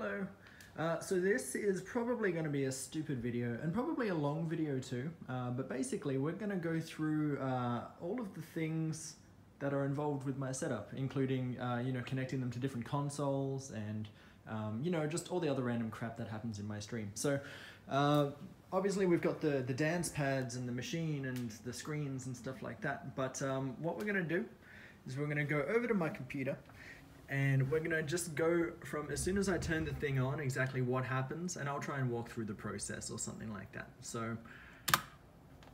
Hello. So this is probably going to be a stupid video and probably a long video too, but basically we're going to go through all of the things that are involved with my setup, including connecting them to different consoles and just all the other random crap that happens in my stream. So obviously we've got the dance pads and the machine and the screens and stuff like that, but what we're going to do is we're going to go over to my computer and we're going to just go from as soon as I turn the thing on exactly what happens, and I'll try and walk through the process or something like that. So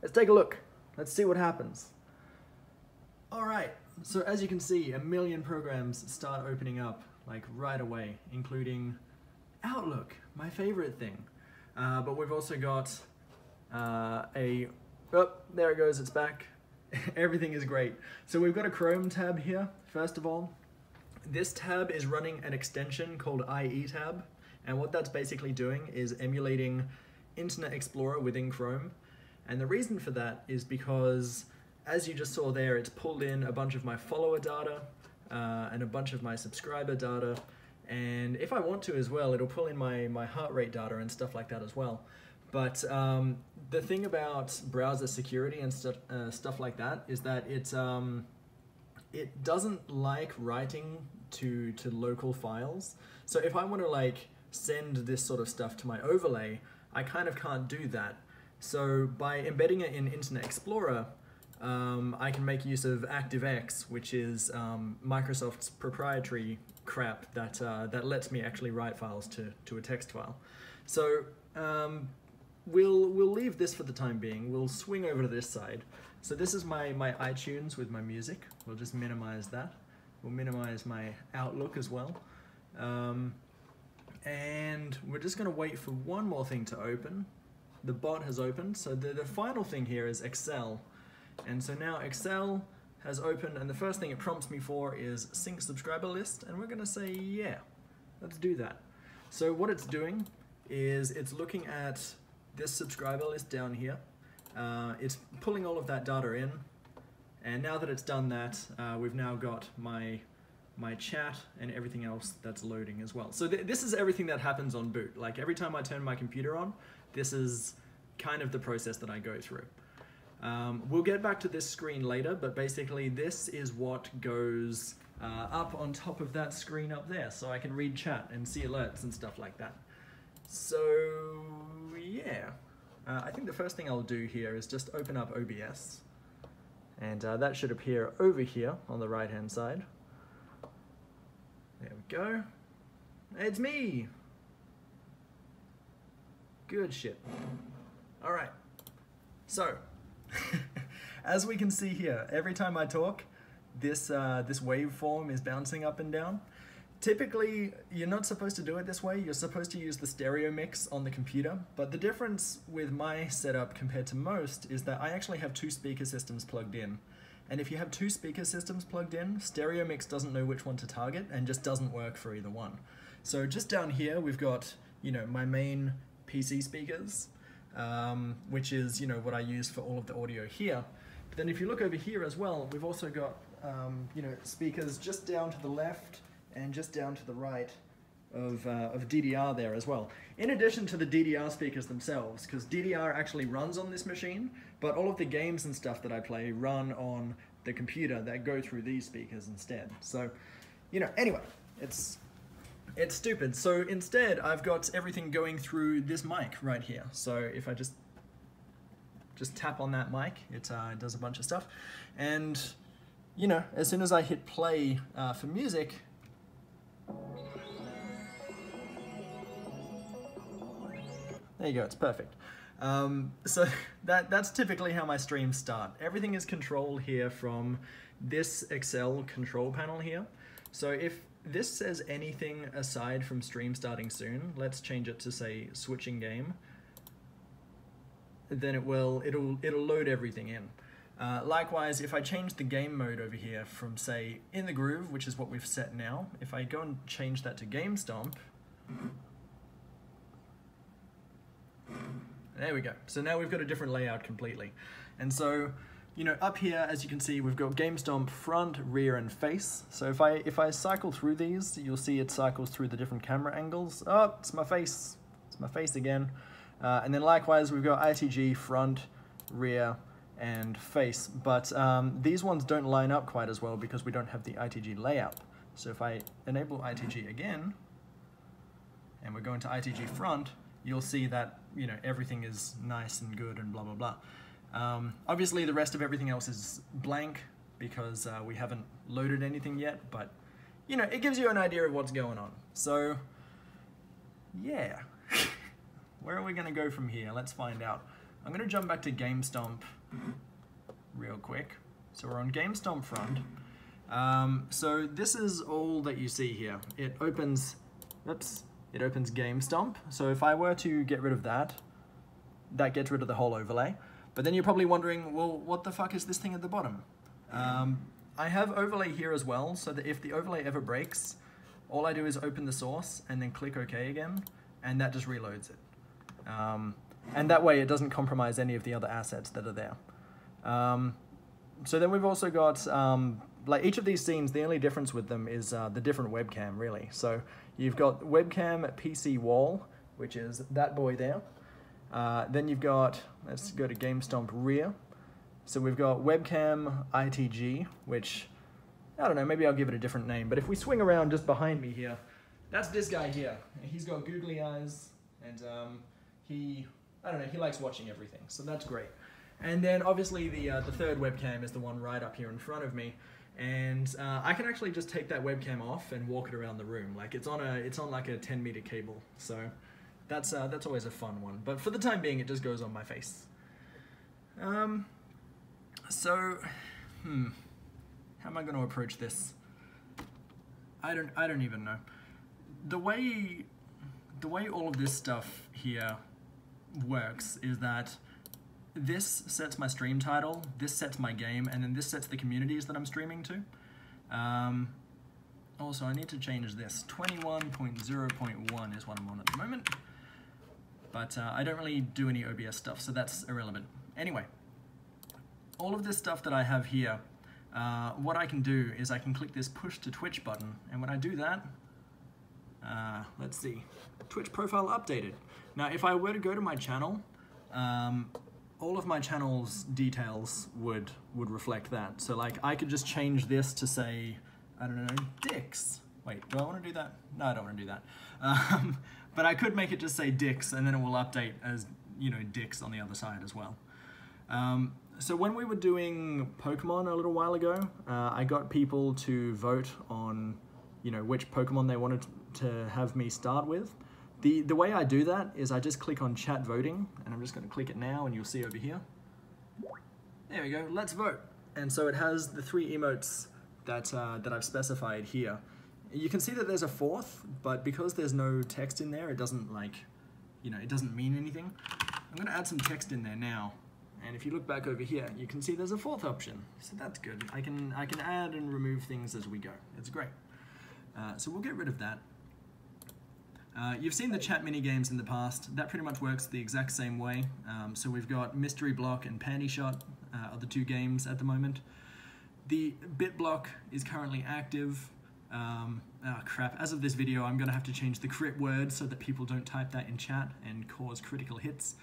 let's take a look. Let's see what happens. Alright, so as you can see, a million programs start opening up like right away, including Outlook, my favorite thing. But we've also got oh, there it goes, it's back. Everything is great. So we've got a Chrome tab here, first of all. This tab is running an extension called IE-tab, and what that's basically doing is emulating Internet Explorer within Chrome. And the reason for that is because, as you just saw there, it's pulled in a bunch of my follower data and a bunch of my subscriber data, and if I want to as well, it'll pull in my heart rate data and stuff like that as well. But the thing about browser security and stuff like that is that it doesn't like writing to local files. So if I want to like send this sort of stuff to my overlay, I kind of can't do that. So by embedding it in Internet Explorer, I can make use of ActiveX, which is Microsoft's proprietary crap that lets me actually write files to a text file. So we'll leave this for the time being. We'll swing over to this side. So this is my iTunes with my music. We'll just minimize that. We'll minimize my Outlook as well. And we're just going to wait for one more thing to open. The bot has opened. So the final thing here is Excel. And so now Excel has opened, and the first thing it prompts me for is sync subscriber list, and we're going to say, yeah, let's do that. So what it's doing is it's looking at this subscriber list down here. It's pulling all of that data in, and now that it's done that, we've now got my chat and everything else that's loading as well. So this is everything that happens on boot. Like every time I turn my computer on, this is kind of the process that I go through. We'll get back to this screen later, but basically this is what goes up on top of that screen up there, so I can read chat and see alerts and stuff like that. So yeah. I think the first thing I'll do here is just open up OBS, and that should appear over here on the right hand side. There we go. It's me! Good shit. Alright, so as we can see here, every time I talk, this waveform is bouncing up and down. Typically, you're not supposed to do it this way. You're supposed to use the stereo mix on the computer, but the difference with my setup compared to most is that I actually have two speaker systems plugged in. And if you have two speaker systems plugged in, stereo mix doesn't know which one to target and just doesn't work for either one. So just down here, we've got, my main PC speakers, which is, what I use for all of the audio here. But then if you look over here as well, we've also got, speakers just down to the left and just down to the right of DDR there as well. In addition to the DDR speakers themselves, because DDR actually runs on this machine, but all of the games and stuff that I play run on the computer that go through these speakers instead. So, anyway, it's stupid. So instead, I've got everything going through this mic right here. So if I just tap on that mic, it does a bunch of stuff. And, as soon as I hit play for music, there you go, it's perfect. So that's typically how my streams start. Everything is controlled here from this Excel control panel here. So if this says anything aside from stream starting soon, let's change it to say switching game, then it'll load everything in. Likewise, if I change the game mode over here from, say, in the groove, which is what we've set now, if I go and change that to GameStomp, there we go. So now we've got a different layout completely. And so you know, up here, as you can see, we've got GameStomp front, rear, and face. So if I cycle through these, you'll see it cycles through the different camera angles. Oh, it's my face. It's my face again. And then likewise, we've got ITG front, rear, and face. But these ones don't line up quite as well because we don't have the ITG layout. So if I enable ITG again, and we're going to ITG front, you'll see that, you know, everything is nice and good and blah, blah, blah. Obviously the rest of everything else is blank because we haven't loaded anything yet, but you know, it gives you an idea of what's going on. So yeah, where are we gonna go from here? Let's find out. I'm gonna jump back to GameStomp real quick. So we're on GameStomp front. So this is all that you see here. It opens, oops, it opens GameStomp. So if I were to get rid of that, that gets rid of the whole overlay. But then you're probably wondering, well, what the fuck is this thing at the bottom? I have overlay here as well, so that if the overlay ever breaks, all I do is open the source and then click OK again, and that just reloads it. And that way it doesn't compromise any of the other assets that are there. So then we've also got, like each of these scenes, the only difference with them is the different webcam, really. So you've got webcam PC wall, which is that boy there. Then you've got, let's go to GameStomp rear. So we've got webcam ITG, which, I don't know, maybe I'll give it a different name. But if we swing around just behind me here, that's this guy here. He's got googly eyes, and I don't know, he likes watching everything, so that's great. And then obviously the third webcam is the one right up here in front of me. And I can actually just take that webcam off and walk it around the room. Like it's on like a 10-meter cable. So that's always a fun one. But for the time being, it just goes on my face. So, how am I going to approach this? I don't even know. The way all of this stuff here works is that this sets my stream title, this sets my game, and then this sets the communities that I'm streaming to. Also, I need to change this. 21.0.1 is what I'm on at the moment. But I don't really do any OBS stuff, so that's irrelevant. Anyway, all of this stuff that I have here, what I can do is I can click this push to Twitch button, and when I do that, let's see, Twitch profile updated. Now, if I were to go to my channel, all of my channel's details would reflect that. So like I could just change this to say, I don't know, dicks. Wait, do I want to do that? No, I don't want to do that. But I could make it just say dicks, and then it will update as, you know, dicks on the other side as well. So when we were doing Pokemon a little while ago, I got people to vote on, you know, which Pokemon they wanted to have me start with. The way I do that is I just click on chat voting, and I'm just going to click it now, and you'll see over here. There we go, let's vote. And so it has the 3 emotes that I've specified here. You can see that there's a 4th, but because there's no text in there, it doesn't, like, you know, it doesn't mean anything. I'm going to add some text in there now. And if you look back over here, you can see there's a 4th option. So that's good. I can add and remove things as we go. It's great. So we'll get rid of that. You've seen the chat mini games in the past. That pretty much works the exact same way. So we've got Mystery Block and Panty Shot are the 2 games at the moment. The Bit Block is currently active. Oh crap, as of this video I'm gonna have to change the crit word so that people don't type that in chat and cause critical hits.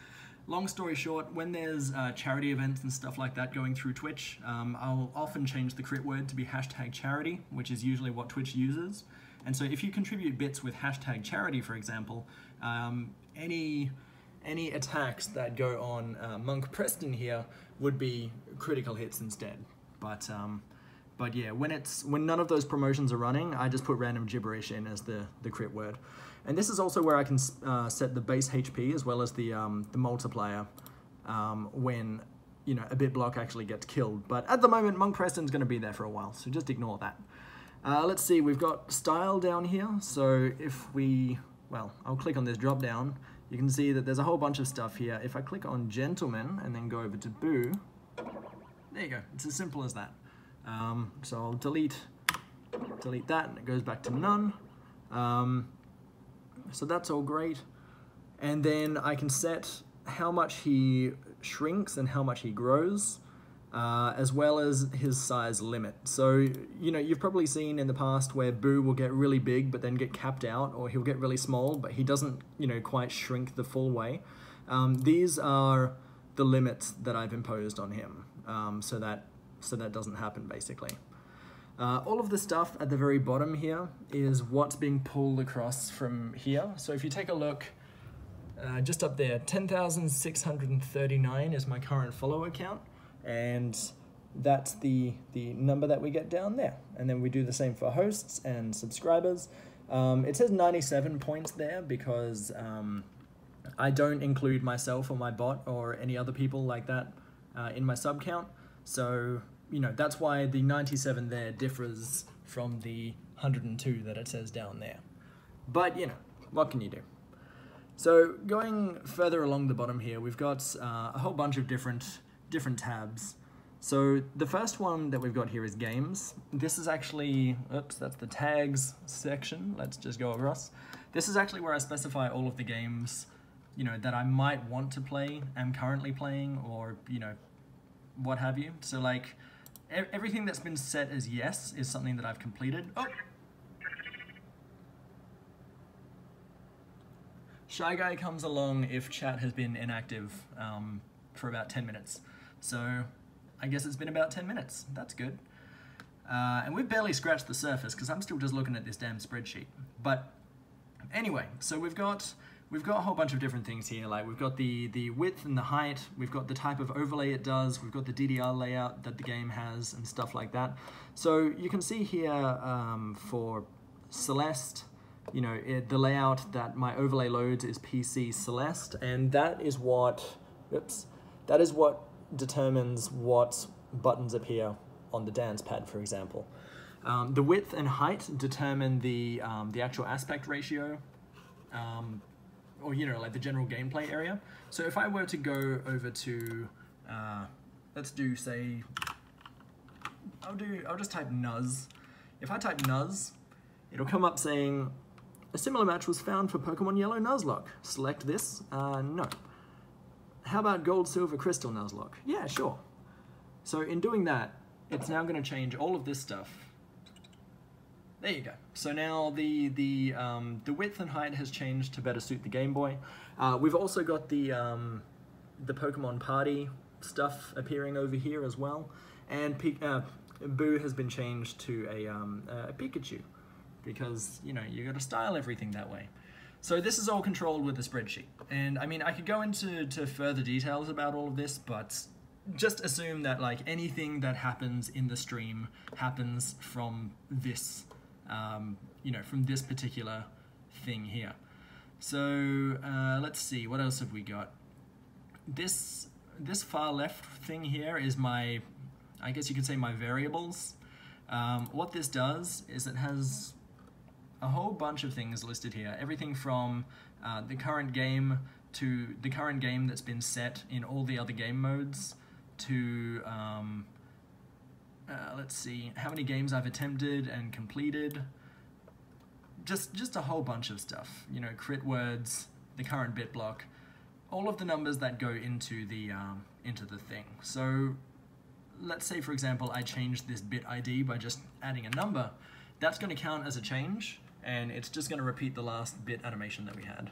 Long story short, when there's charity events and stuff like that going through Twitch, I'll often change the crit word to be #charity, which is usually what Twitch uses. And so if you contribute bits with #charity, for example, any attacks that go on Monk Preston here would be critical hits instead. But yeah, when none of those promotions are running, I just put random gibberish in as the crit word. And this is also where I can set the base HP as well as the multiplier when, you know, a bit block actually gets killed. But at the moment, Monk Preston's going to be there for a while, so just ignore that. Let's see, we've got style down here. So if we, well, I'll click on this drop down. You can see that there's a whole bunch of stuff here. If I click on gentleman and then go over to Boo, there you go. It's as simple as that. So I'll delete that and it goes back to none. So that's all great. And then I can set how much he shrinks and how much he grows. as well as his size limit. So, you know, you've probably seen in the past where Boo will get really big but then get capped out, or he'll get really small but he doesn't, you know, quite shrink the full way. These are the limits that I've imposed on him, so that doesn't happen, basically. All of the stuff at the very bottom here is what's being pulled across from here. So if you take a look, just up there, 10,639 is my current follower count, and that's the number that we get down there. And then we do the same for hosts and subscribers. It says 97 points there because I don't include myself or my bot or any other people like that in my sub count. So, you know, that's why the 97 there differs from the 102 that it says down there. But, you know, what can you do? So, going further along the bottom here, we've got a whole bunch of different tabs. So, the first one that we've got here is games. This is actually, oops, that's the tags section. Let's just go across. This is actually where I specify all of the games, you know, that I might want to play, am currently playing, or, you know, what have you. So, like, everything that's been set as yes is something that I've completed. Oh! Shy Guy comes along if chat has been inactive for about 10 minutes. So I guess it's been about 10 minutes. That's good. And we've barely scratched the surface because I'm still just looking at this damn spreadsheet. But anyway, so we've got a whole bunch of different things here. Like we've got the width and the height, we've got the type of overlay it does, we've got the DDR layout that the game has and stuff like that. So you can see here for Celeste, you know, the layout that my overlay loads is PC Celeste, and that is what, that is what determines what buttons appear on the dance pad, for example. The width and height determine the actual aspect ratio, or, you know, like the general gameplay area. So if I were to go over to, let's do, say, I'll just type Nuz. If I type Nuz, it'll come up saying, a similar match was found for Pokemon Yellow Nuzlocke. Select this. No. How about Gold, Silver, Crystal Nuzlocke? Yeah, sure. So in doing that, it's now going to change all of this stuff. There you go. So now the width and height has changed to better suit the Game Boy. We've also got the Pokemon Party stuff appearing over here as well, and Boo has been changed to a Pikachu, because, you know, you got to style everything that way. So this is all controlled with the spreadsheet, and I mean I could go into further details about all of this, but just assume that like anything that happens in the stream happens from this. You know, from this particular thing here. So let's see, what else have we got? This far left thing here is my, I guess you could say, my variables. What this does is it has a whole bunch of things listed here. Everything from the current game to the current game that's been set in all the other game modes to let's see, how many games I've attempted and completed. Just a whole bunch of stuff. You know, crit words, the current bit block, all of the numbers that go into the thing. So let's say, for example, I change this bit ID by just adding a number. That's going to count as a change, and it's just going to repeat the last bit animation that we had.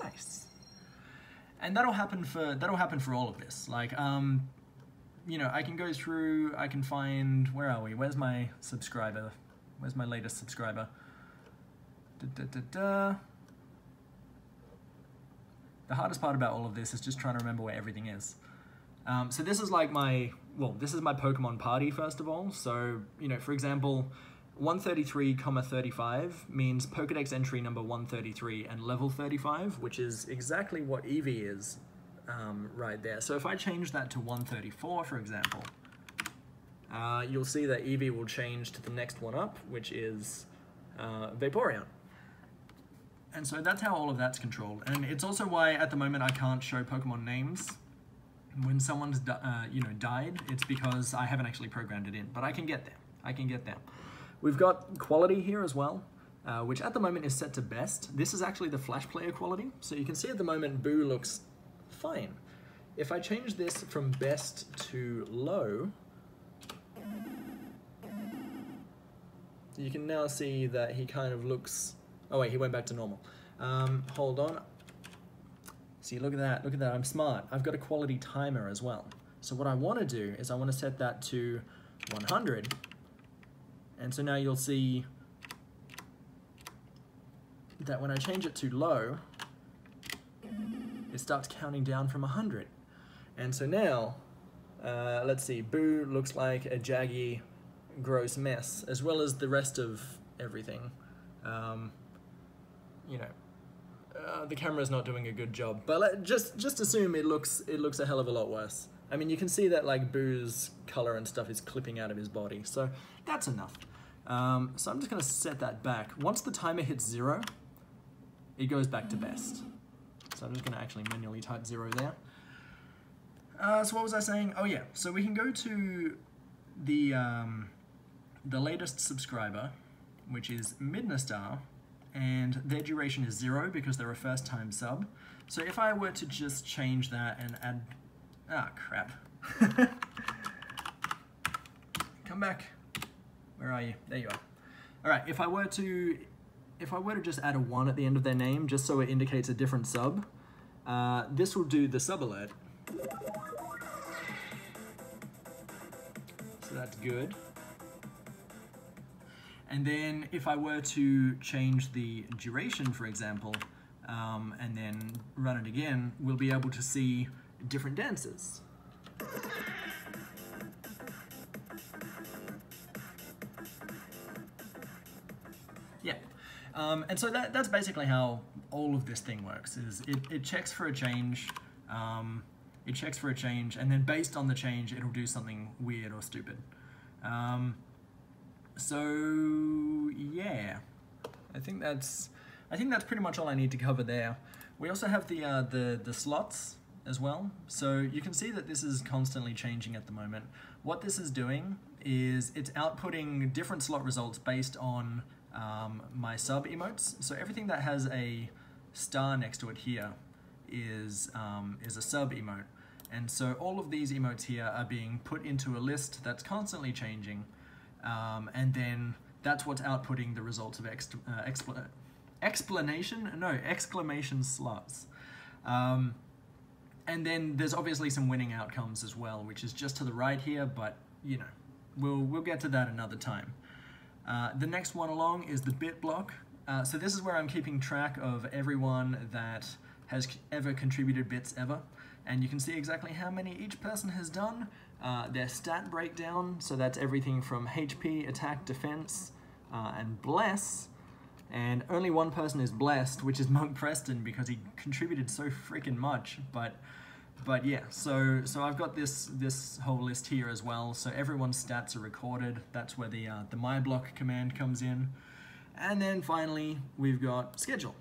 Nice. And that'll happen for all of this. Like, you know, I can go through, I can find, where are we? Where's my subscriber? Where's my latest subscriber? The hardest part about all of this is just trying to remember where everything is. So this is like this is my Pokemon Party, first of all. So, you know, for example, 133,35 means Pokedex entry number 133 and level 35, which is exactly what Eevee is right there. So if I change that to 134, for example, you'll see that Eevee will change to the next one up, which is Vaporeon. And so that's how all of that's controlled. And it's also why, at the moment, I can't show Pokemon names. When someone's you know, died, it's because I haven't actually programmed it in. But I can get there. I can get there. We've got quality here as well. which at the moment is set to best. This is actually the Flash player quality. So you can see at the moment Boo looks fine. If I change this from best to low, you can now see that he kind of looks... Oh wait, he went back to normal. Hold on. See, look at that, I'm smart. I've got a quality timer as well. So what I want to do is I want to set that to 100. And so now you'll see that when I change it to low, it starts counting down from 100. And so now, let's see, Boo looks like a jaggy, gross mess, as well as the rest of everything. You know, the camera's not doing a good job, but just assume it looks a hell of a lot worse. I mean, you can see that like Boo's color and stuff is clipping out of his body, so that's enough. So I'm just gonna set that back. Once the timer hits 0, it goes back to best. So I'm just gonna actually manually type 0 there. So what was I saying? Oh yeah, so we can go to the latest subscriber, which is Midnastar, and their duration is 0 because they're a first time sub. So if I were to just change that and add, crap. Come back. Where are you? There you are. All right, if I were to just add a 1 at the end of their name, just so it indicates a different sub, this will do the sub alert. So that's good. And then if I were to change the duration, for example, and then run it again, we'll be able to see different dances. Yeah, and so that's basically how all of this thing works, is it checks for a change, and then based on the change, it'll do something weird or stupid. So yeah, I think that's pretty much all I need to cover there. We also have the slots as well. So you can see that this is constantly changing at the moment. What this is doing is it's outputting different slot results based on my sub emotes. So everything that has a star next to it here is a sub emote. And so all of these emotes here are being put into a list that's constantly changing. And then that's what's outputting the results of exclamation slots. And then there's obviously some winning outcomes as well, which is just to the right here, but you know, we'll get to that another time. The next one along is the bit block. So this is where I'm keeping track of everyone that has ever contributed bits ever. And you can see exactly how many each person has done, their stat breakdown, so that's everything from HP, attack, defense, and bless. And only one person is blessed, which is Monk Preston, because he contributed so freaking much. But yeah, so I've got this whole list here as well. So everyone's stats are recorded. That's where the myblock command comes in. And then finally, we've got schedule.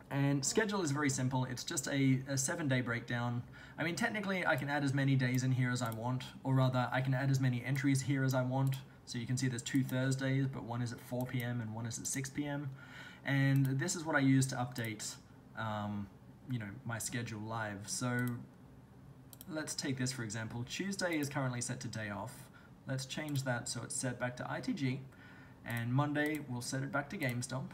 And schedule is very simple. It's just a 7-day breakdown. I mean, technically, I can add as many days in here as I want, or rather, I can add as many entries here as I want. So you can see there's 2 Thursdays, but one is at 4 p.m. and one is at 6 p.m. And this is what I use to update, you know, my schedule live. So let's take this for example. Tuesday is currently set to day off. Let's change that so it's set back to ITG. And Monday, we'll set it back to GameStomp.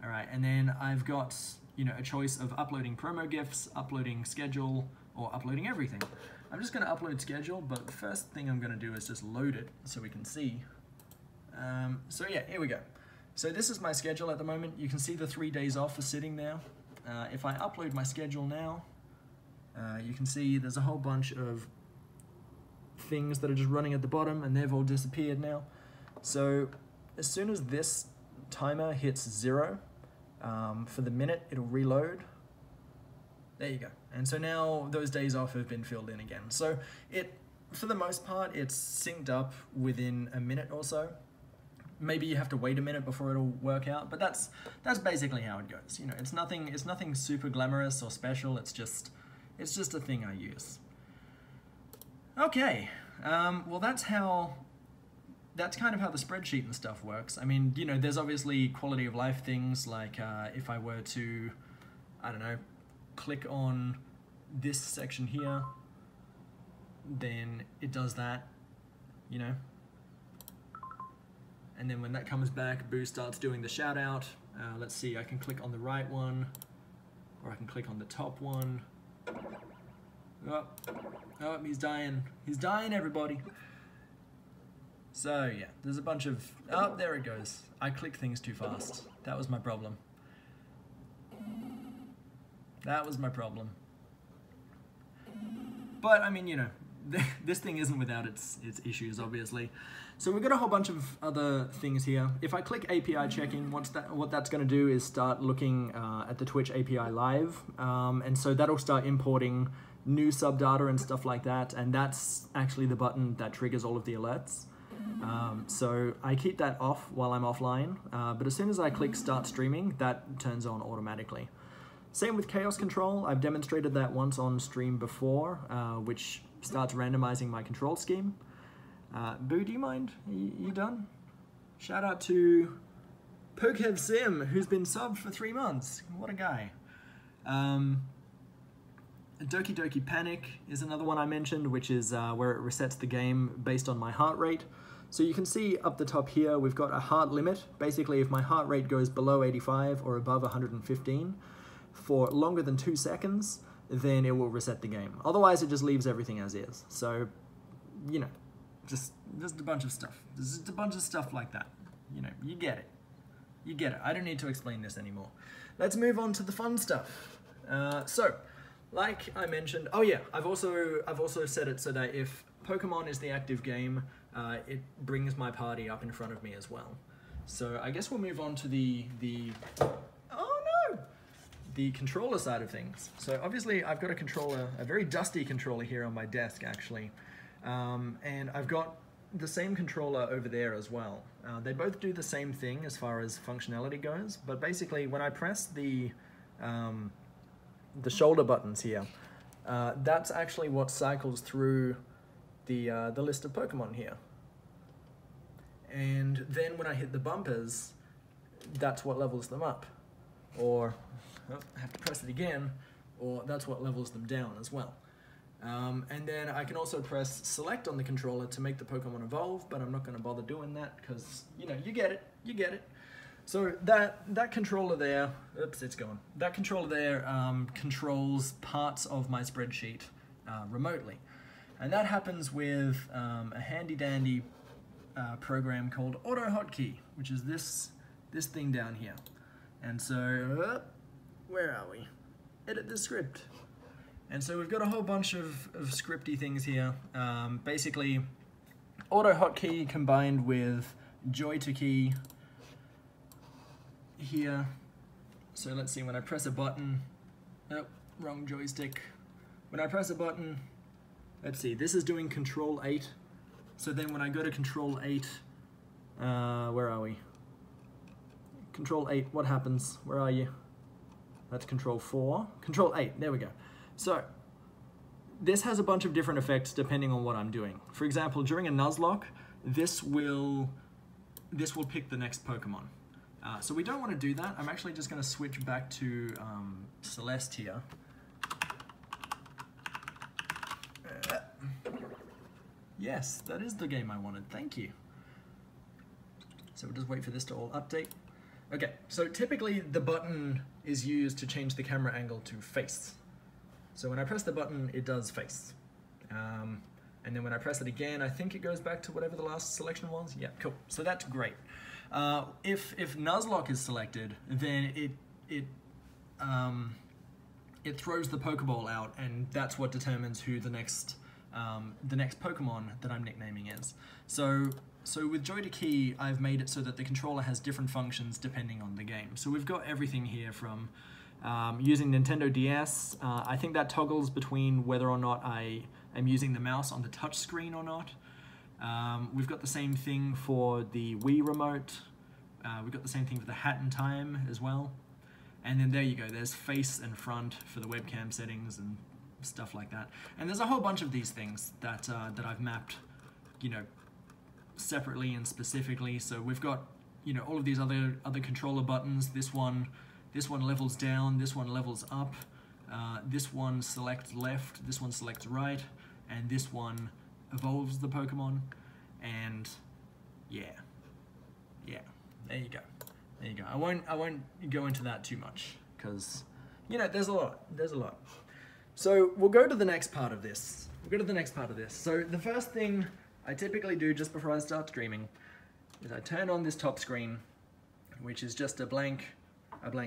All right, and then I've got, you know, a choice of uploading promo GIFs, uploading schedule, or uploading everything. I'm just going to upload schedule, but the first thing I'm going to do is just load it so we can see. So yeah, here we go. So this is my schedule at the moment. You can see the 3 days off are sitting there. If I upload my schedule now, you can see there's a whole bunch of things that are just running at the bottom, and they've all disappeared now. So as soon as this timer hits 0, for the minute, it'll reload. There you go. And so now those days off have been filled in again. So for the most part, it's synced up within a minute or so. Maybe you have to wait a minute before it'll work out, but that's basically how it goes. You know, it's nothing super glamorous or special. It's just a thing I use. Okay. Well, that's how that's kind of how the spreadsheet and stuff works. I mean, you know, there's obviously quality of life things, like if I were to, I don't know, click on this section here, then it does that, you know. And then when that comes back, Boo starts doing the shout out. Let's see, I can click on the right one, or I can click on the top one. Oh, he's dying. He's dying, everybody. So yeah, there's a bunch of, oh, there it goes. I click things too fast. That was my problem. That was my problem. But I mean, you know, this thing isn't without its issues, obviously. So we've got a whole bunch of other things here. If I click API checking, what that's going to do is start looking at the Twitch API live, and so that'll start importing new sub data and stuff like that, and that's actually the button that triggers all of the alerts. So I keep that off while I'm offline, but as soon as I click start streaming, that turns on automatically. Same with chaos control. I've demonstrated that once on stream before, which starts randomizing my control scheme. Boo, do you mind? You done? Shout out to Pokehev Sim, who's been subbed for 3 months. What a guy. Doki Doki Panic is another one I mentioned, which is where it resets the game based on my heart rate. So you can see up the top here, we've got a heart limit. Basically, if my heart rate goes below 85 or above 115 for longer than 2 seconds, then it will reset the game. Otherwise, it just leaves everything as is. So, you know, just a bunch of stuff. There's just a bunch of stuff like that. You know, you get it. You get it. I don't need to explain this anymore. Let's move on to the fun stuff. So, like I mentioned, oh yeah, I've also set it so that if Pokemon is the active game, it brings my party up in front of me as well. So I guess we'll move on to the controller side of things. So obviously I've got a controller, a very dusty controller here on my desk actually, and I've got the same controller over there as well. They both do the same thing as far as functionality goes, but basically when I press the shoulder buttons here, that's actually what cycles through the list of Pokemon here. And then when I hit the bumpers, that's what levels them up. Or, oh, I have to press it again, or that's what levels them down as well. And then I can also press select on the controller to make the Pokemon evolve, but I'm not going to bother doing that because, you know, you get it, you get it. So that controller there, oops, it's gone. That controller there controls parts of my spreadsheet remotely. And that happens with a handy-dandy program called AutoHotkey, which is this thing down here. And so, where are we? Edit the script. And so we've got a whole bunch of scripty things here. Basically, AutoHotkey combined with Joy2Key here. So let's see, when I press a button, oh, wrong joystick. When I press a button, let's see, this is doing Control 8. So then when I go to Control 8, where are we? Control 8, what happens? Where are you? That's Control 4. Control 8, there we go. So, this has a bunch of different effects depending on what I'm doing. For example, during a Nuzlocke, this will pick the next Pokemon. So we don't want to do that. I'm actually just going to switch back to Celeste here. Yes, that is the game I wanted. Thank you. So we'll just wait for this to all update. Okay, so typically the button is used to change the camera angle to face. So when I press the button, it does face. And then when I press it again, I think it goes back to whatever the last selection was. Yeah, cool. So that's great. If Nuzlocke is selected, then it throws the Pokeball out, and that's what determines who the next Pokemon that I'm nicknaming is. So with Joy2Key, I've made it so that the controller has different functions depending on the game. So we've got everything here from using Nintendo DS. I think that toggles between whether or not I am using the mouse on the touch screen or not. We've got the same thing for the Wii remote. We've got the same thing for the hat and time as well. And then there you go, there's face and front for the webcam settings and stuff like that. And there's a whole bunch of these things that I've mapped, you know, separately and specifically. So we've got, you know, all of these other controller buttons. This one levels down, this one levels up, this one selects left, this one selects right, and this one evolves the Pokemon. And yeah, there you go. I won't go into that too much because, you know, there's a lot. So we'll go to the next part of this. So the first thing I typically do just before I start streaming is I turn on this top screen, which is just a blank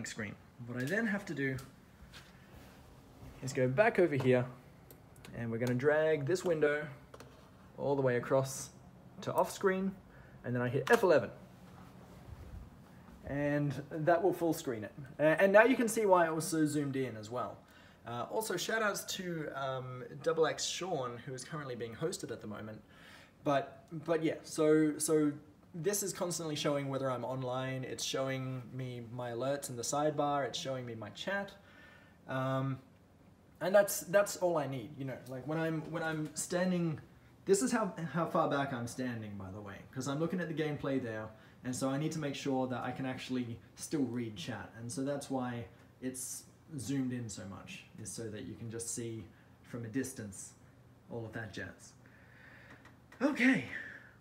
screen. What I then have to do is go back over here, and we're going to drag this window all the way across to off screen, and then I hit F11. And that will full screen it. And now you can see why it was so zoomed in as well. Also, shout outs to XX Sean, who is currently being hosted at the moment. But yeah, so this is constantly showing whether I'm online. It's showing me my alerts in the sidebar. It's showing me my chat. And that's all I need, you know. Like when I'm standing, this is how far back I'm standing, by the way, because I'm looking at the gameplay there. And so I need to make sure that I can actually still read chat. And so that's why it's zoomed in so much, is so that you can just see from a distance all of that jazz. Okay,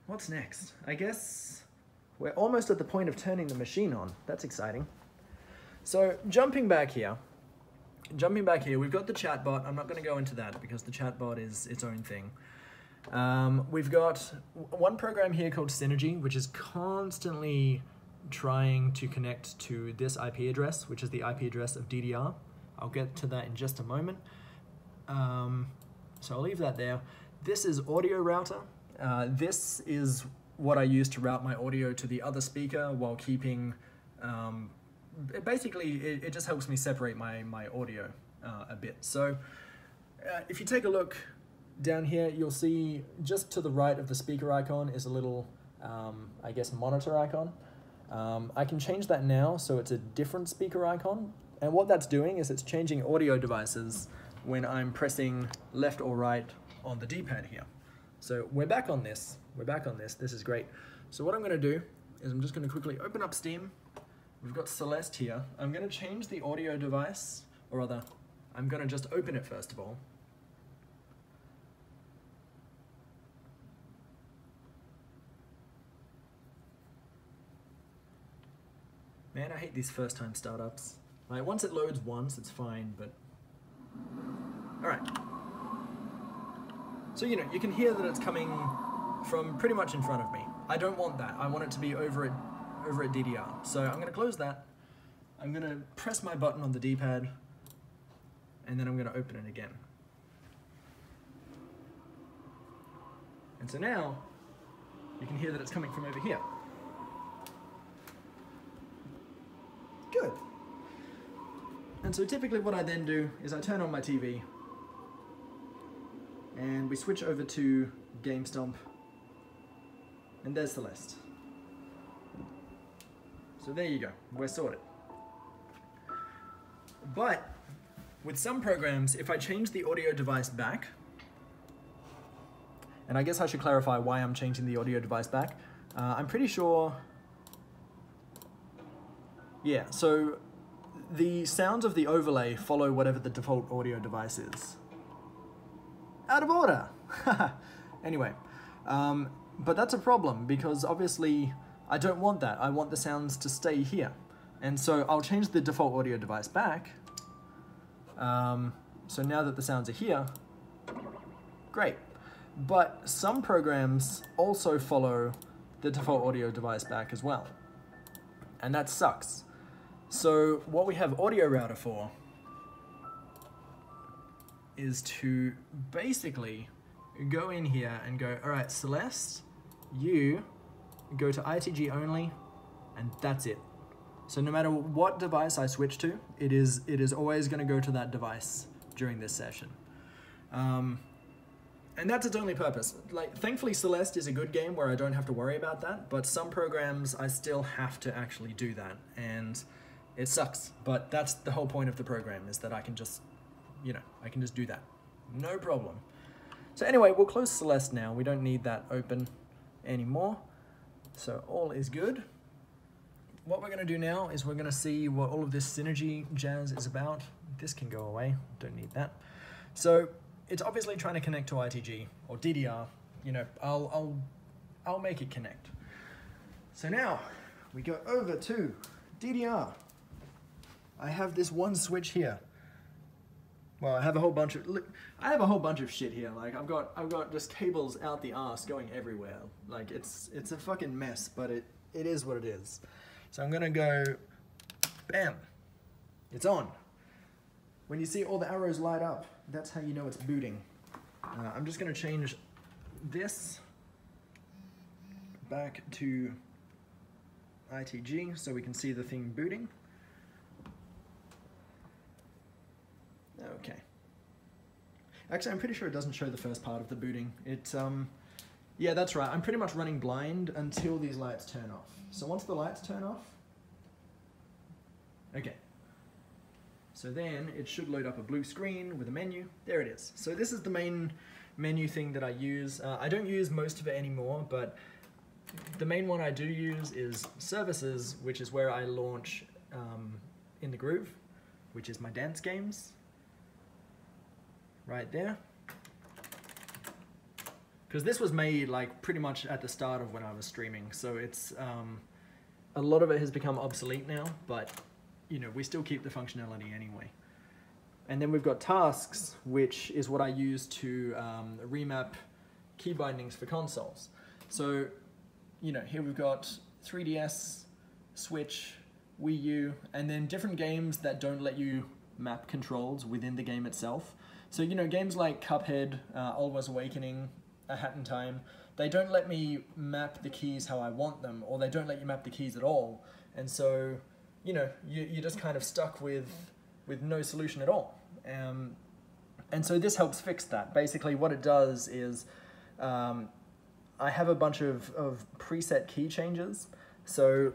what's next? I guess we're almost at the point of turning the machine on. That's exciting. So jumping back here, we've got the chatbot. I'm not going to go into that because the chatbot is its own thing. We've got one program here called Synergy, which is constantly trying to connect to this IP address, which is the IP address of DDR. I'll get to that in just a moment. So I'll leave that there. This is audio router. This is what I use to route my audio to the other speaker while keeping, basically it just helps me separate my audio a bit. So if you take a look down here, you'll see just to the right of the speaker icon is a little, I guess, monitor icon. I can change that now so it's a different speaker icon. And what that's doing is it's changing audio devices when I'm pressing left or right on the D-pad here. So we're back on this. This is great. So what I'm going to do is I'm just going to quickly open up Steam. We've got Celeste here. I'm going to change the audio device, or rather, I'm going to just open it first of all. Man, I hate these first-time startups. Like, once it loads once, it's fine, but... Alright. So, you know, you can hear that it's coming from pretty much in front of me. I don't want that. I want it to be over at DDR. So I'm going to close that. I'm going to press my button on the D-pad, and then I'm going to open it again. And so now, you can hear that it's coming from over here. Good. And so typically what I then do is I turn on my TV and we switch over to GameStomp, and there's Celeste. So there you go, we're sorted. But with some programs, if I change the audio device back, and I guess I should clarify why I'm changing the audio device back. I'm pretty sure, yeah, so the sounds of the overlay follow whatever the default audio device is. Out of order! Anyway, but that's a problem because obviously I don't want that. I want the sounds to stay here. And so I'll change the default audio device back. So now that the sounds are here, great. But some programs also follow the default audio device back as well. And that sucks. So what we have Audio Router for is to basically go in here and go, all right, Celeste, you go to ITG only, and that's it. So no matter what device I switch to, it is always going to go to that device during this session. And that's its only purpose. Like, thankfully Celeste is a good game where I don't have to worry about that, but some programs I still have to actually do that, and it sucks. But that's the whole point of the program, is that I can just, you know, I can just do that. No problem. So anyway, we'll close Celeste now. We don't need that open. anymore. So all is good. What we're going to do now is we're going to see what all of this synergy jazz is about. This can go away, don't need that. So it's obviously trying to connect to ITG or DDR. You know, I'll make it connect. So now we go over to DDR. I have this one switch here. Well, I have a whole bunch of shit here. Like I've got just cables out the arse going everywhere. Like it's a fucking mess, but it is what it is. So I'm gonna go, bam, it's on. When you see all the arrows light up, that's how you know it's booting. I'm just gonna change this back to ITG so we can see the thing booting. Okay. Actually, I'm pretty sure it doesn't show the first part of the booting. Yeah, that's right. I'm pretty much running blind until these lights turn off. So once the lights turn off, okay. So then it should load up a blue screen with a menu. There it is. So this is the main menu thing that I use. I don't use most of it anymore, but the main one I do use is services, which is where I launch In the Groove, which is my dance games. Right there. Because this was made like pretty much at the start of when I was streaming, so it's a lot of it has become obsolete now, but you know, we still keep the functionality anyway. And then we've got tasks, which is what I use to remap key bindings for consoles. So, you know, here we've got 3DS, Switch, Wii U, and then different games that don't let you map controls within the game itself. So, you know, games like Cuphead, Alwa's Awakening, A Hat in Time, they don't let me map the keys how I want them, or they don't let you map the keys at all. And so, you know, you're just kind of stuck with no solution at all. And so this helps fix that. Basically what it does is, I have a bunch of preset key changes. So,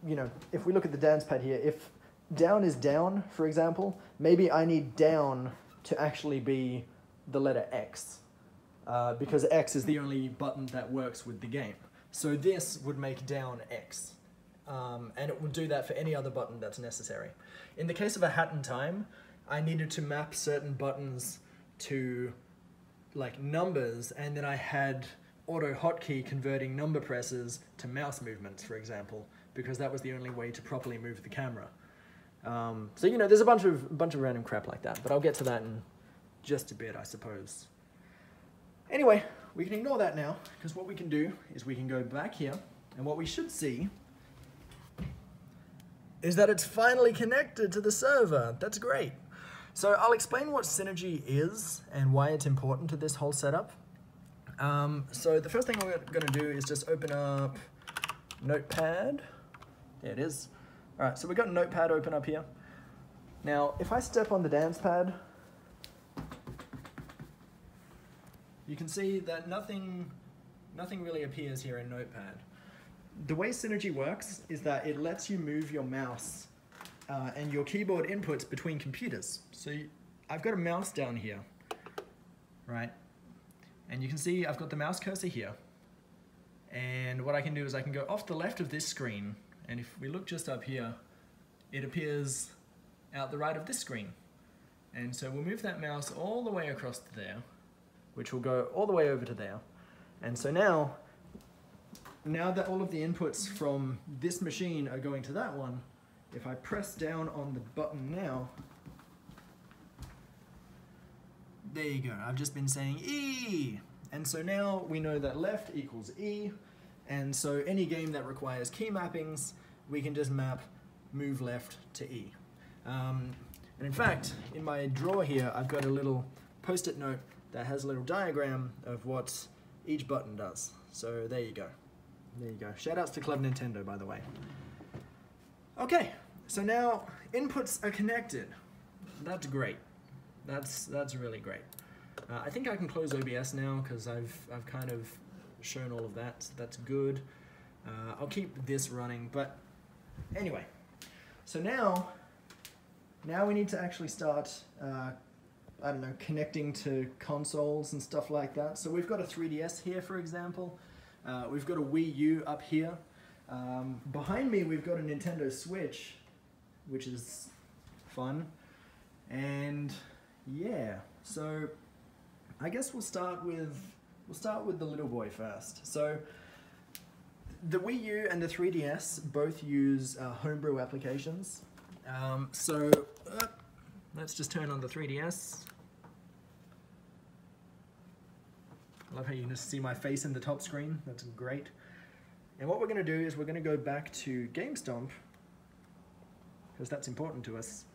you know, if we look at the dance pad here, if down is down, for example, maybe I need down to actually be the letter X, because X is the only button that works with the game. So this would make down X, and it would do that for any other button that's necessary. In the case of A Hat in Time, I needed to map certain buttons to like numbers, and then I had auto hotkey converting number presses to mouse movements, for example, because that was the only way to properly move the camera. So, you know, there's a bunch of random crap like that, but I'll get to that in just a bit, I suppose. Anyway, we can ignore that now, because what we can do is we can go back here, and what we should see is that it's finally connected to the server. That's great. So I'll explain what Synergy is and why it's important to this whole setup. So the first thing we're going to do is just open up Notepad. There it is. All right, so we've got Notepad open up here. Now, if I step on the dance pad, you can see that nothing really appears here in Notepad. The way Synergy works is that it lets you move your mouse and your keyboard inputs between computers. So I've got a mouse down here, right? And you can see I've got the mouse cursor here. And what I can do is I can go off the left of this screen, and if we look just up here, it appears out the right of this screen. And so we'll move that mouse all the way across to there, which will go all the way over to there. And so now that all of the inputs from this machine are going to that one, if I press down on the button now, there you go, I've just been saying E! And so now we know that left equals E, and so any game that requires key mappings, we can just map move left to E. And in fact, in my drawer here, I've got a little post-it note that has a little diagram of what each button does. So there you go. There you go. Shoutouts to Club Nintendo, by the way. Okay, so now inputs are connected. That's great. That's really great. I think I can close OBS now because I've kind of shown all of that. So that's good. I'll keep this running, but anyway. So now we need to actually start, I don't know, connecting to consoles and stuff like that. So we've got a 3DS here, for example. We've got a Wii U up here. Behind me we've got a Nintendo Switch, which is fun. And yeah, so I guess we'll start with the little boy first. So the Wii U and the 3DS both use homebrew applications. Let's just turn on the 3DS. I love how you can just see my face in the top screen. That's great. And what we're going to do is we're going to go back to GameStomp, because that's important to us.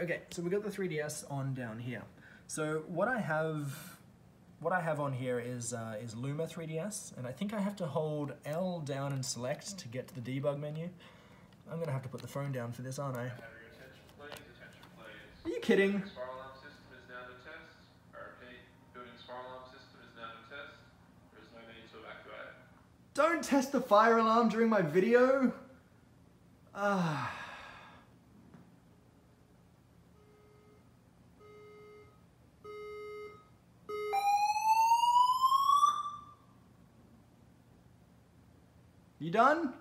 Okay, so we've got the 3DS on down here. So what I have on here is Luma 3DS, and I think I have to hold L down and select to get to the debug menu. I'm going to have to put the phone down for this, aren't I? Are you kidding? Don't test the fire alarm during my video! Ah. You done?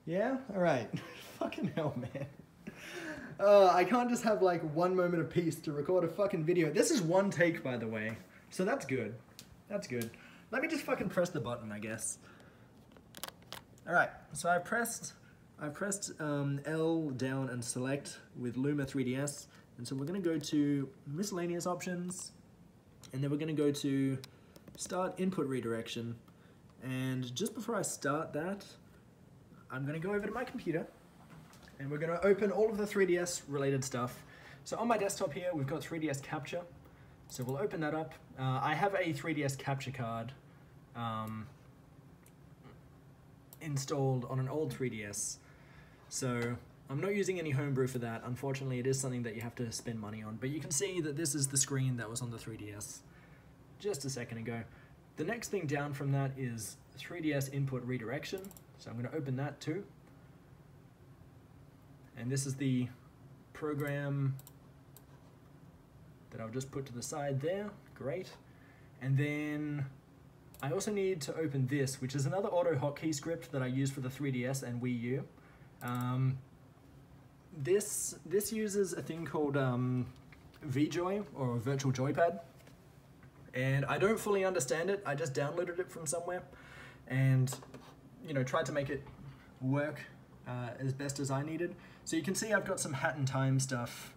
Yeah? Alright. Fucking hell, man. I can't just have like one moment of peace to record a fucking video. This is one take, by the way. So that's good. That's good. Let me just fucking press the button, I guess. Alright, so I pressed L down and select with Luma 3DS. And so we're going to go to miscellaneous options. And then we're going to go to start input redirection. And just before I start that, I'm going to go over to my computer. And we're going to open all of the 3DS related stuff. So on my desktop here, we've got 3DS Capture. So we'll open that up. I have a 3DS capture card installed on an old 3DS. So I'm not using any homebrew for that. Unfortunately, it is something that you have to spend money on. But you can see that this is the screen that was on the 3DS just a second ago. The next thing down from that is 3DS input redirection. So I'm going to open that too. And this is the program that I'll just put to the side there. Great. And then I also need to open this, which is another auto hotkey script that I use for the 3DS and Wii U. This uses a thing called VJoy, or Virtual Joypad. And I don't fully understand it. I just downloaded it from somewhere and, you know, tried to make it work as best as I needed. So you can see I've got some Hat in Time stuff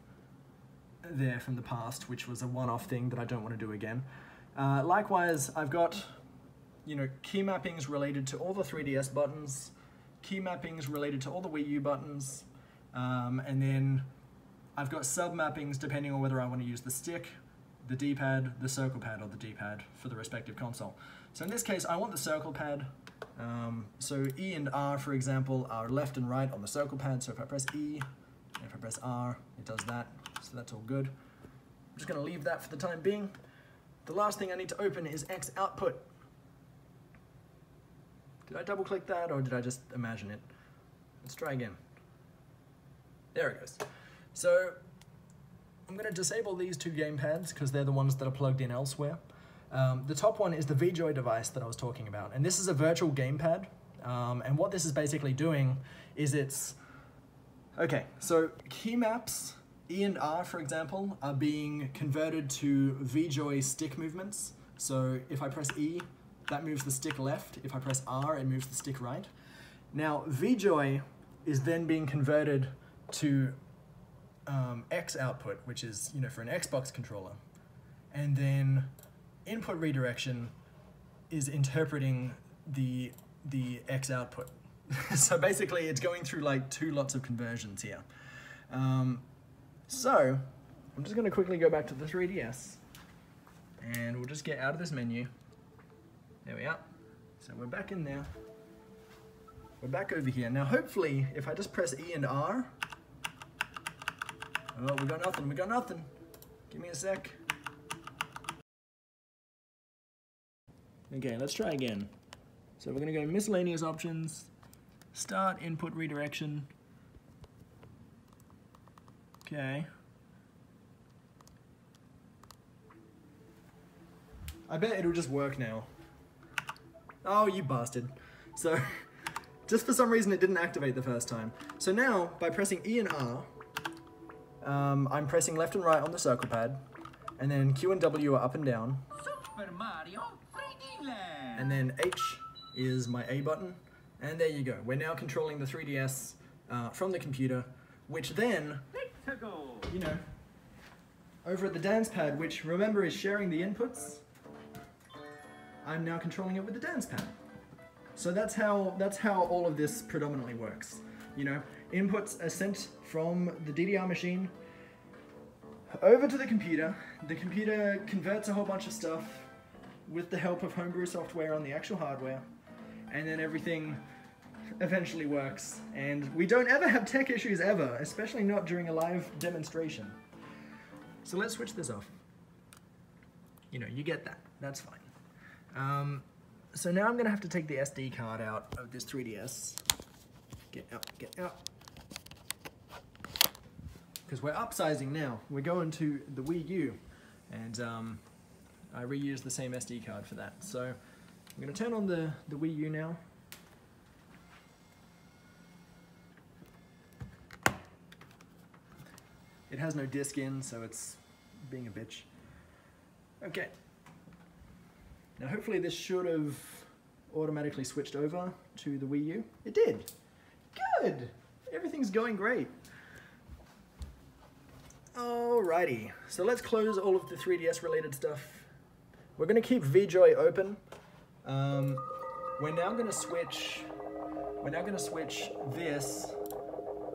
there from the past, which was a one-off thing that I don't want to do again. Likewise, I've got, you know, key mappings related to all the 3DS buttons, key mappings related to all the Wii U buttons, and then I've got sub-mappings depending on whether I want to use the stick, the D-pad, the circle pad, or the D-pad for the respective console. So in this case, I want the circle pad. So E and R, for example, are left and right on the circle pad. So if I press E, and if I press R, it does that. So that's all good. I'm just going to leave that for the time being. The last thing I need to open is X output. Did I double click that, or did I just imagine it? Let's try again. There it goes. So I'm going to disable these two gamepads because they're the ones that are plugged in elsewhere. The top one is the VJoy device that I was talking about, and this is a virtual gamepad. And what this is basically doing is it's... Okay, so key maps, E and R, for example, are being converted to VJoy stick movements. So if I press E, that moves the stick left. If I press R, it moves the stick right. Now, VJoy is then being converted to X output, which is, you know, for an Xbox controller. And then input redirection is interpreting the X output. So basically it's going through like two lots of conversions here. So I'm just going to quickly go back to the 3DS and we'll just get out of this menu. There we are. So we're back in there. We're back over here. Now hopefully if I just press E and R, oh, we got nothing, we got nothing. Give me a sec. Okay, let's try again. So we're going to go miscellaneous options, start input redirection. Okay. I bet it'll just work now. Oh, you bastard. So, just for some reason it didn't activate the first time. So now, by pressing E and R, I'm pressing left and right on the circle pad, and then Q and W are up and down. Super Mario 3D Land. And then H is my A button, and there you go. We're now controlling the 3DS from the computer, which then, you know, over at the dance pad, which remember is sharing the inputs, I'm now controlling it with the dance pad. So that's how all of this predominantly works. You know, inputs are sent from the DDR machine over to the computer. The computer converts a whole bunch of stuff with the help of homebrew software on the actual hardware, and then everything eventually works. And we don't ever have tech issues ever, especially not during a live demonstration. So let's switch this off. You know, you get that. That's fine. So now I'm gonna have to take the SD card out of this 3DS. Get out, get out. Because we're upsizing now. We're going to the Wii U, and I reused the same SD card for that. So I'm gonna turn on the Wii U now. It has no disc in, so it's being a bitch. Okay. Now hopefully this should have automatically switched over to the Wii U. It did. Good. Everything's going great. Alrighty. So let's close all of the 3DS related stuff. We're going to keep VJoy open. We're now going to switch this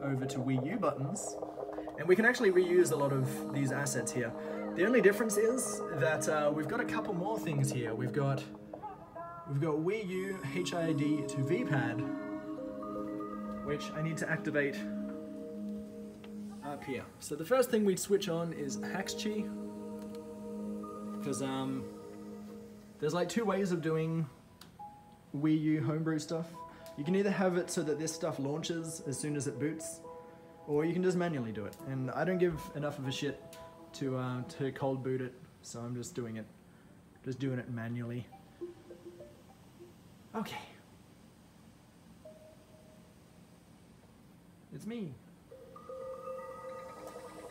over to Wii U buttons. And we can actually reuse a lot of these assets here. The only difference is that we've got a couple more things here. We've got Wii U HID to VPad, which I need to activate up here. So the first thing we'd switch on is Haxchi, because there's like two ways of doing Wii U homebrew stuff. You can either have it so that this stuff launches as soon as it boots, or you can just manually do it. And I don't give enough of a shit to cold boot it, so I'm just doing it manually. Okay. It's me.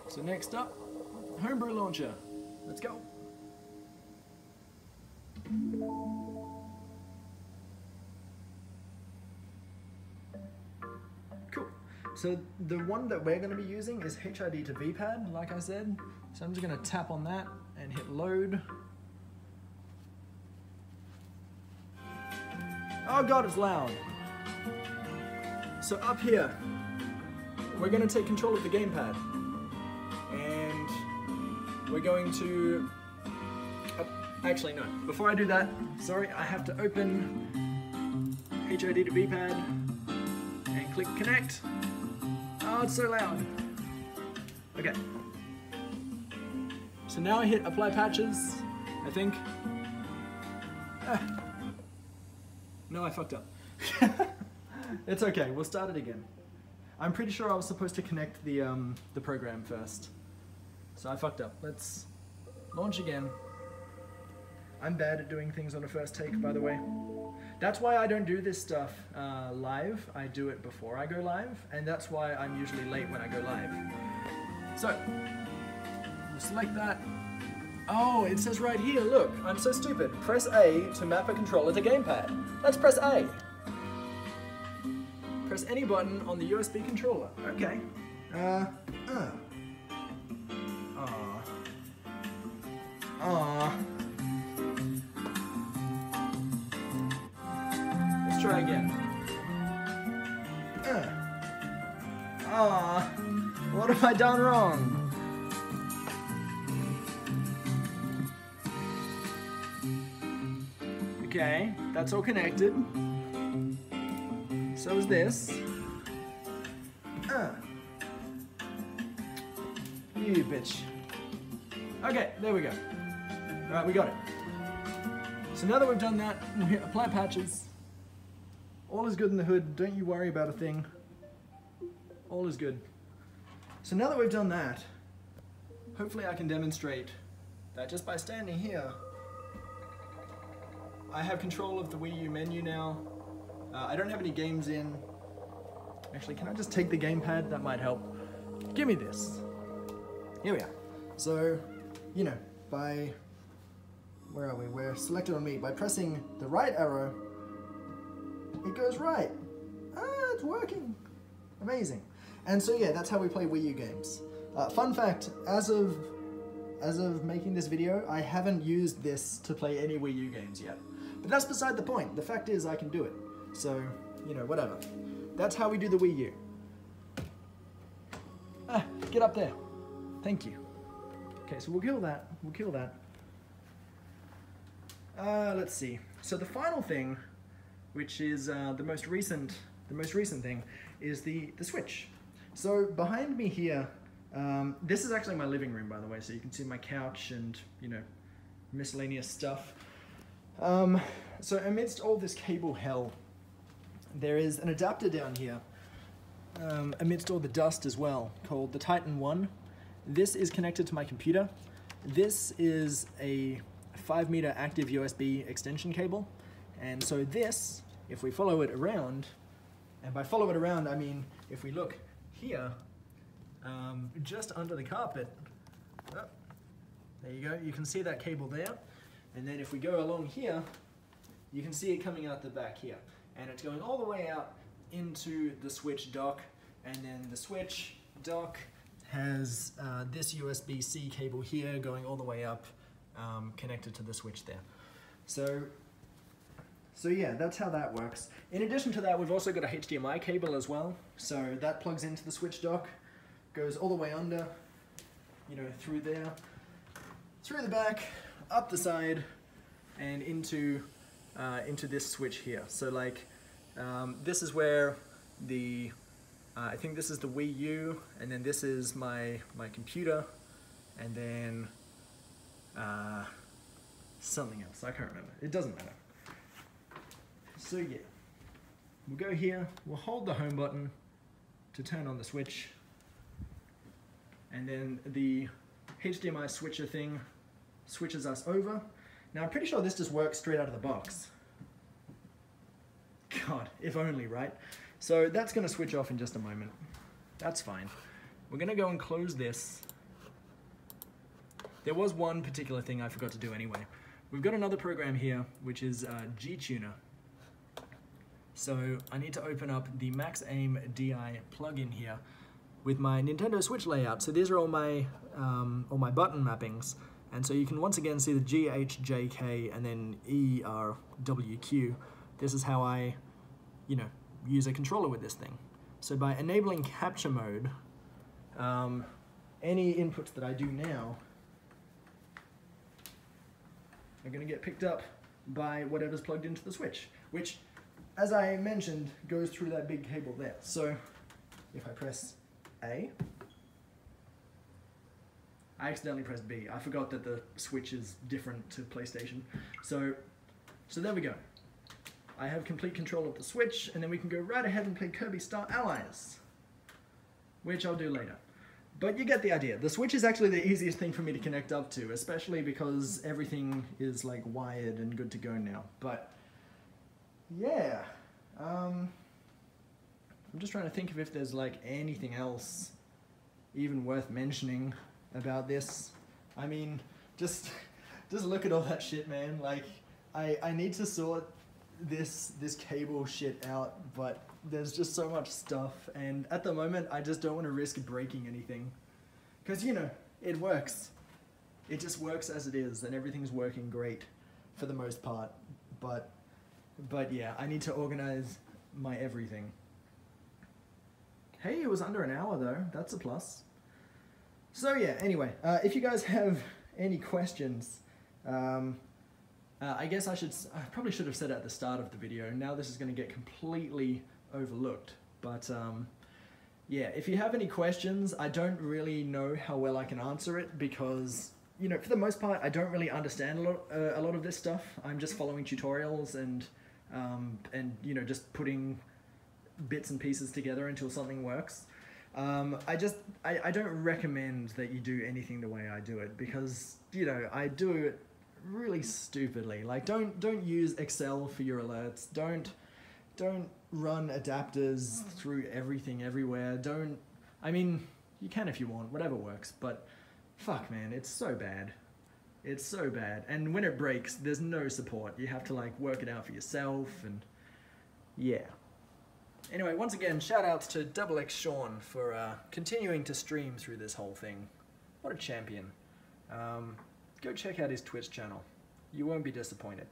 So next up, homebrew launcher. Let's go. Cool. So the one that we're going to be using is HID to VPad, like I said. So I'm just going to tap on that and hit load. Oh god, it's loud. So up here, we're going to take control of the gamepad. And we're going to... actually, no. Before I do that, sorry, I have to open HID to VPad and click connect. Oh, it's so loud. Okay. So now I hit apply patches, I think. No, I fucked up. It's okay, we'll start it again. I'm pretty sure I was supposed to connect the program first. So I fucked up. Let's launch again. I'm bad at doing things on a first take, by the way. That's why I don't do this stuff live. I do it before I go live, and that's why I'm usually late when I go live. So, we'll select that. Oh, it says right here, look, I'm so stupid. Press A to map a controller to gamepad. Let's press A. Press any button on the USB controller. Okay. Let's try again. What have I done wrong? Okay, that's all connected. So is this. You bitch. Okay, there we go. Alright, we got it. So now that we've done that, we'll hit apply patches. All is good in the hood, don't you worry about a thing. All is good. So now that we've done that, hopefully I can demonstrate that just by standing here, I have control of the Wii U menu now. I don't have any games in. Actually, can I just take the gamepad? That might help. Give me this. Here we are. So, you know, by... Where are we? We're selected on me. By pressing the right arrow, it goes right. Ah, it's working. Amazing. And so yeah, that's how we play Wii U games. Fun fact, as of making this video, I haven't used this to play any Wii U games yet. But that's beside the point. The fact is I can do it. So, you know, whatever. That's how we do the Wii U. Ah, get up there. Thank you. Okay, so we'll kill that. We'll kill that. Let's see. So the final thing, which is the most recent thing, is the Switch. So behind me here, this is actually my living room, by the way, so you can see my couch and, you know, miscellaneous stuff. So amidst all this cable hell, there is an adapter down here, amidst all the dust as well, called the Titan 1. This is connected to my computer. This is a 5-meter active USB extension cable, and so this, if we follow it around, and by follow it around I mean if we look here, just under the carpet, oh, there you go, you can see that cable there, and then if we go along here, you can see it coming out the back here, and it's going all the way out into the Switch dock, and then the Switch dock has this USB-C cable here going all the way up, connected to the Switch there. So yeah, that's how that works. In addition to that, we've also got a HDMI cable as well. So that plugs into the Switch dock, goes all the way under, you know, through there, through the back, up the side, and into this switch here. So like, this is where the, I think this is the Wii U, and then this is my computer, and then something else, I can't remember. It doesn't matter. So yeah, we'll go here, we'll hold the home button to turn on the Switch, and then the HDMI switcher thing switches us over. Now I'm pretty sure this just works straight out of the box. God, if only, right? So that's gonna switch off in just a moment. That's fine. We're gonna go and close this. There was one particular thing I forgot to do anyway. We've got another program here, which is G-Tuner. So I need to open up the Max Aim DI plugin here with my Nintendo Switch layout. So these are all my button mappings. And so you can once again see the G, H, J, K, and then E, R, W, Q. This is how I, you know, use a controller with this thing. So by enabling capture mode, any inputs that I do now are going to get picked up by whatever's plugged into the Switch, which, as I mentioned, goes through that big cable there. So if I press A, I accidentally pressed B. I forgot that the Switch is different to PlayStation. So there we go. I have complete control of the Switch, and then we can go right ahead and play Kirby Star Allies, which I'll do later. But you get the idea. The Switch is actually the easiest thing for me to connect up to, especially because everything is like wired and good to go now. But yeah, I'm just trying to think of if there's like anything else even worth mentioning about this. I mean, just look at all that shit, man. Like, I need to sort this cable shit out, but there's just so much stuff, and at the moment I just don't want to risk breaking anything, because, you know, it works. It just works as it is, and everything's working great for the most part. But yeah, I need to organize my everything. Hey, it was under an hour though. That's a plus. So yeah, anyway, if you guys have any questions, I guess I probably should have said it at the start of the video. Now this is going to get completely overlooked. But yeah, if you have any questions, I don't really know how well I can answer it because, you know, for the most part, I don't really understand a lot of this stuff. I'm just following tutorials and you know, just putting bits and pieces together until something works. I don't recommend that you do anything the way I do it because, you know, I do it really stupidly. Like, don't use Excel for your alerts. Don't run adapters through everything everywhere. I mean, you can if you want, whatever works, but fuck, man, it's so bad. It's so bad. And when it breaks, there's no support. You have to, like, work it out for yourself, and yeah. Anyway, once again, shout outs to XX Sean for continuing to stream through this whole thing. What a champion. Go check out his Twitch channel. You won't be disappointed.